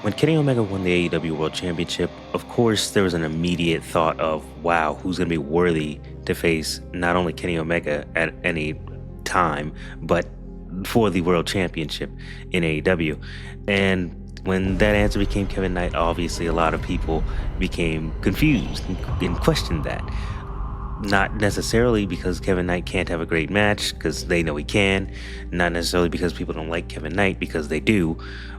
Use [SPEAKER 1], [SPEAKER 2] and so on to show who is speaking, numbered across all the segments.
[SPEAKER 1] When Kenny Omega won the AEW World Championship, of course, there was an immediate thought of, wow, who's going to be worthy to face not only Kenny Omega at any time, but for the World Championship in AEW. And when that answer became Kevin Knight, obviously a lot of people became confused and questioned that. Not necessarily because Kevin Knight can't have a great match, because they know he can. Not necessarily because people don't like Kevin Knight, because they do.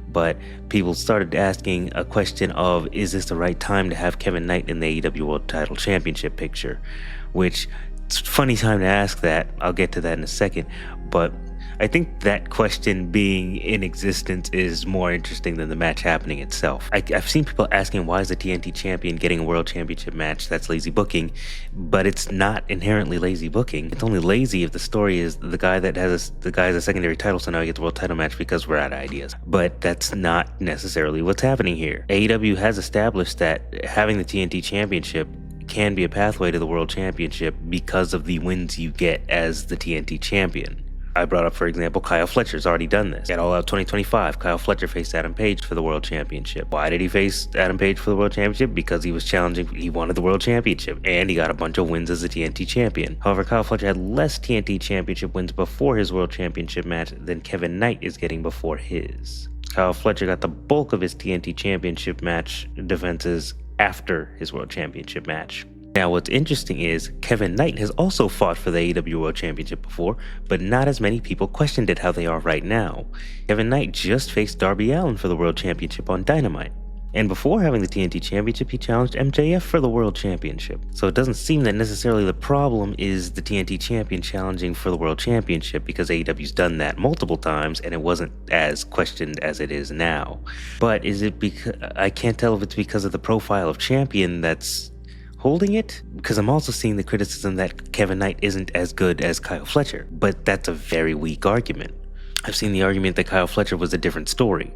[SPEAKER 1] But people started asking a question of, is this the right time to have Kevin Knight in the AEW World Title Championship picture? Which, it's a funny time to ask that. I'll get to that in a second. But I think that question being in existence is more interesting than the match happening itself. I've seen people asking, why is the TNT Champion getting a World Championship match? That's lazy booking. But it's not inherently lazy booking. It's only lazy if the story is the guy has a secondary title, so now he gets a world title match because we're out of ideas. But that's not necessarily what's happening here. AEW has established that having the TNT Championship can be a pathway to the World Championship because of the wins you get as the TNT Champion. I brought up, for example, Kyle Fletcher's already done this. At All Out 2025, Kyle Fletcher faced Adam Page for the World Championship. Why did he face Adam Page for the World Championship? Because he was challenging, he wanted the World Championship, and he got a bunch of wins as the TNT Champion. However, Kyle Fletcher had less TNT Championship wins before his World Championship match than Kevin Knight is getting before his. Kyle Fletcher got the bulk of his TNT Championship match defenses after his World Championship match. Now, what's interesting is Kevin Knight has also fought for the AEW World Championship before, but not as many people questioned it how they are right now. Kevin Knight just faced Darby Allin for the World Championship on Dynamite. And before having the TNT Championship, he challenged MJF for the World Championship. So it doesn't seem that necessarily the problem is the TNT Champion challenging for the World Championship, because AEW's done that multiple times and it wasn't as questioned as it is now. But is it because, I can't tell if it's because of the profile of champion that's holding it, because I'm also seeing the criticism that Kevin Knight isn't as good as Kyle Fletcher, but that's a very weak argument. I've seen the argument that Kyle Fletcher was a different story,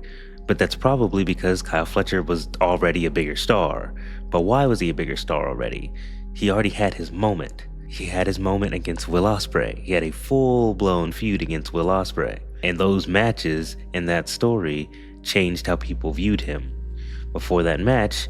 [SPEAKER 1] but that's probably because Kyle Fletcher was already a bigger star. But why was he a bigger star already? He already had his moment. He had his moment against Will Ospreay. He had a full-blown feud against Will Ospreay, and those matches in that story changed how people viewed him. Before that match,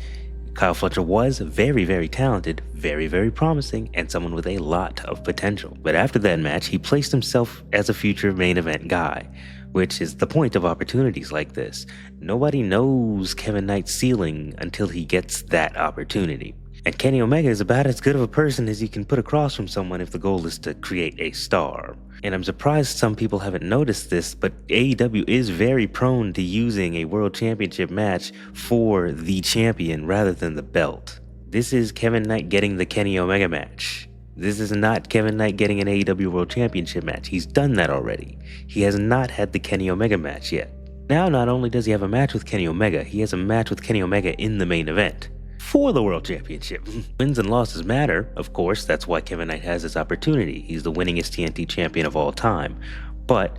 [SPEAKER 1] Kyle Fletcher was very, very talented, very, very promising, and someone with a lot of potential. But after that match, he placed himself as a future main event guy, which is the point of opportunities like this. Nobody knows Kevin Knight's ceiling until he gets that opportunity. And Kenny Omega is about as good of a person as you can put across from someone if the goal is to create a star. And I'm surprised some people haven't noticed this, but AEW is very prone to using a World Championship match for the champion rather than the belt. This is Kevin Knight getting the Kenny Omega match. This is not Kevin Knight getting an AEW World Championship match. He's done that already. He has not had the Kenny Omega match yet. Now, not only does he have a match with Kenny Omega, he has a match with Kenny Omega in the main event for the World Championship. Wins and losses matter, of course. That's why Kevin Knight has this opportunity. He's the winningest TNT champion of all time. But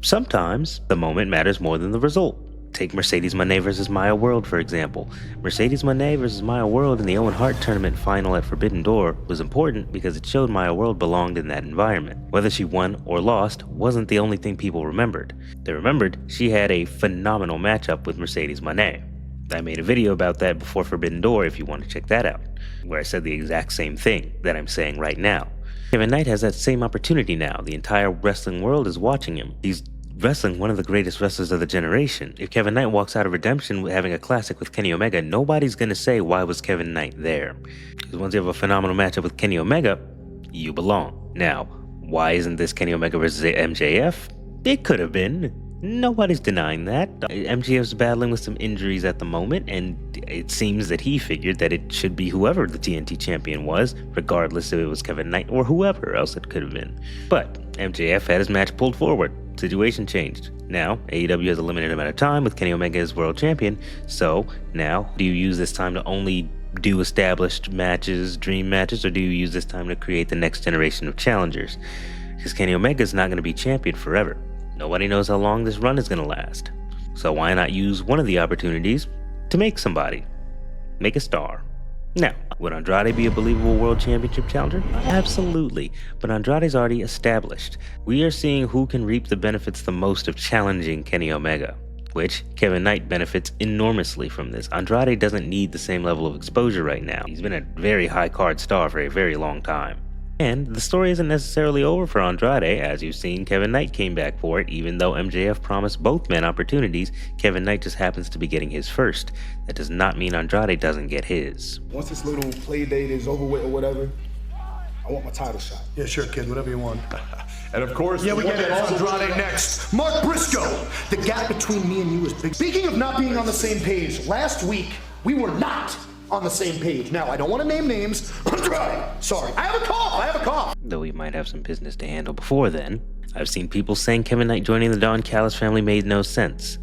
[SPEAKER 1] sometimes the moment matters more than the result. Take Mercedes Moné versus Maya World, for example. Mercedes Moné versus Maya World in the Owen Hart tournament final at Forbidden Door was important because it showed Maya World belonged in that environment. Whether she won or lost wasn't the only thing people remembered. They remembered she had a phenomenal matchup with Mercedes Moné. I made a video about that before Forbidden Door if you want to check that out, where I said the exact same thing that I'm saying right now. Kevin Knight has that same opportunity now. The entire wrestling world is watching him. He's wrestling one of the greatest wrestlers of the generation. If Kevin Knight walks out of Redemption having a classic with Kenny Omega, nobody's going to say, why was Kevin Knight there? Because once you have a phenomenal matchup with Kenny Omega, you belong. Now, why isn't this Kenny Omega versus MJF? It could have been. Nobody's denying that. MJF's battling with some injuries at the moment, and it seems that he figured that it should be whoever the TNT champion was, regardless if it was Kevin Knight or whoever else it could have been. But MJF had his match pulled forward. Situation changed. Now, AEW has a limited amount of time with Kenny Omega as world champion, so now, do you use this time to only do established matches, dream matches, or do you use this time to create the next generation of challengers? Because Kenny Omega is not going to be champion forever. Nobody knows how long this run is going to last. So why not use one of the opportunities to make somebody? Make a star. Now, would Andrade be a believable World Championship challenger? Absolutely, but Andrade's already established. We are seeing who can reap the benefits the most of challenging Kenny Omega. which Kevin Knight benefits enormously from this. Andrade doesn't need the same level of exposure right now. He's been a very high card star for a very long time. And the story isn't necessarily over for Andrade. As you've seen, Kevin Knight came back for it. Even though MJF promised both men opportunities, Kevin Knight just happens to be getting his first. That does not mean Andrade doesn't get his.
[SPEAKER 2] Once this little play date is over with or whatever, I want my title shot.
[SPEAKER 3] Yeah, sure, kid, whatever you want.
[SPEAKER 2] And of course,
[SPEAKER 3] yeah, we get it. Andrade next. Mark Briscoe. The gap between me and you is big. Speaking of not being on the same page, last week we were not on the same page. Now, I don't want to name names. Andrade, sorry. I have a cough.
[SPEAKER 1] Though we might have some business to handle before then. I've seen people saying Kevin Knight joining the Don Callis family made no sense.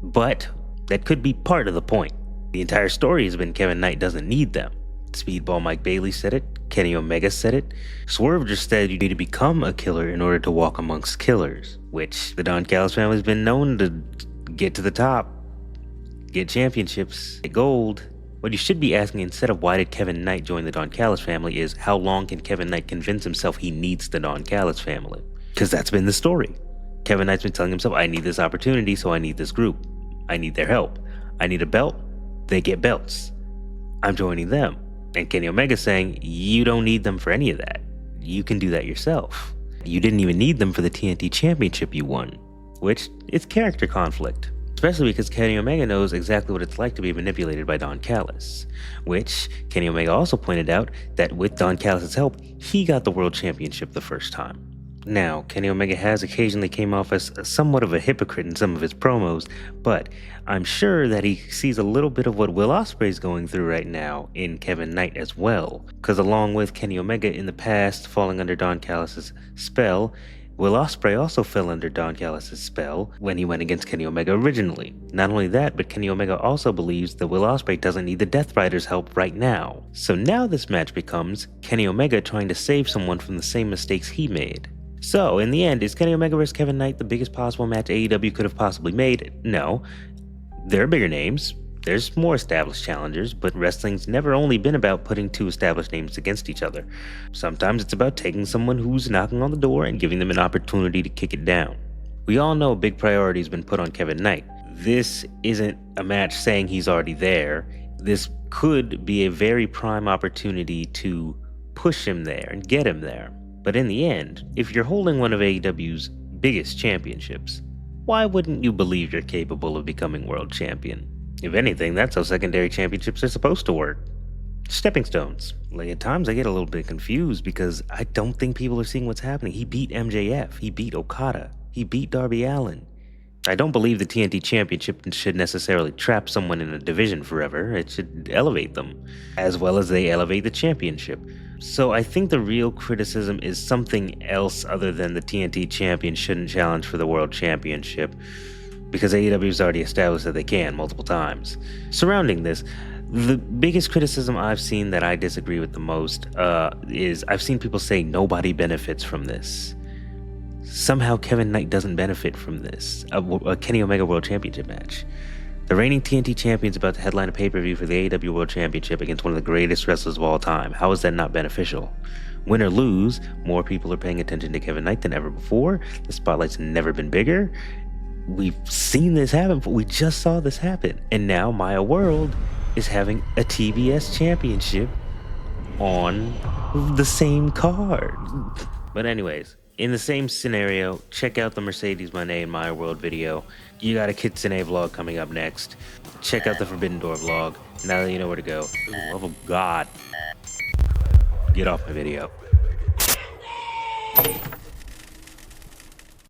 [SPEAKER 1] But that could be part of the point. The entire story has been Kevin Knight doesn't need them. Speedball Mike Bailey said it. Kenny Omega said it. Swerve just said you need to become a killer in order to walk amongst killers, which the Don Callis family has been known to get to the top, get championships, get gold. What you should be asking instead of why did Kevin Knight join the Don Callis family is how long can Kevin Knight convince himself he needs the Don Callis family? Because that's been the story. Kevin Knight's been telling himself, I need this opportunity, so I need this group. I need their help. I need a belt. They get belts. I'm joining them. And Kenny Omega saying, you don't need them for any of that. You can do that yourself. You didn't even need them for the TNT Championship you won, which is character conflict. Especially because Kenny Omega knows exactly what it's like to be manipulated by Don Callis, which Kenny Omega also pointed out that with Don Callis' help, he got the World Championship the first time. Now, Kenny Omega has occasionally came off as somewhat of a hypocrite in some of his promos, but I'm sure that he sees a little bit of what Will Ospreay's going through right now in Kevin Knight as well, because along with Kenny Omega in the past falling under Don Callis' spell, Will Ospreay also fell under Don Callis' spell when he went against Kenny Omega originally. Not only that, but Kenny Omega also believes that Will Ospreay doesn't need the Death Rider's help right now. So now this match becomes Kenny Omega trying to save someone from the same mistakes he made. So, in the end, is Kenny Omega vs. Kevin Knight the biggest possible match AEW could have possibly made? No. There are bigger names. There's more established challengers, but wrestling's never only been about putting two established names against each other. Sometimes it's about taking someone who's knocking on the door and giving them an opportunity to kick it down. We all know a big priority has been put on Kevin Knight. This isn't a match saying he's already there. This could be a very prime opportunity to push him there and get him there. But in the end, if you're holding one of AEW's biggest championships, why wouldn't you believe you're capable of becoming world champion? If anything, that's how secondary championships are supposed to work. Stepping stones. Like at times I get a little bit confused because I don't think people are seeing what's happening. He beat MJF. He beat Okada. He beat Darby Allin. I don't believe the TNT Championship should necessarily trap someone in a division forever. It should elevate them, as well as they elevate the championship. So I think the real criticism is something else other than the TNT Champion shouldn't challenge for the World Championship, because AEW's already established that they can multiple times. Surrounding this, the biggest criticism I've seen that I disagree with the most is I've seen people say nobody benefits from this. Somehow Kevin Knight doesn't benefit from this, a Kenny Omega World Championship match. The reigning TNT Champion's about to headline a pay-per-view for the AEW World Championship against one of the greatest wrestlers of all time. How is that not beneficial? Win or lose, more people are paying attention to Kevin Knight than ever before. The spotlight's never been bigger. We've seen this happen, but we just saw this happen. And now Maya World is having a TBS championship on the same card. But anyways, in the same scenario, check out the Mercedes Moné and Maya World video. You got a Kitsune vlog coming up next. Check out the Forbidden Door vlog. Now that you know where to go. Ooh, love of God. Get off my video.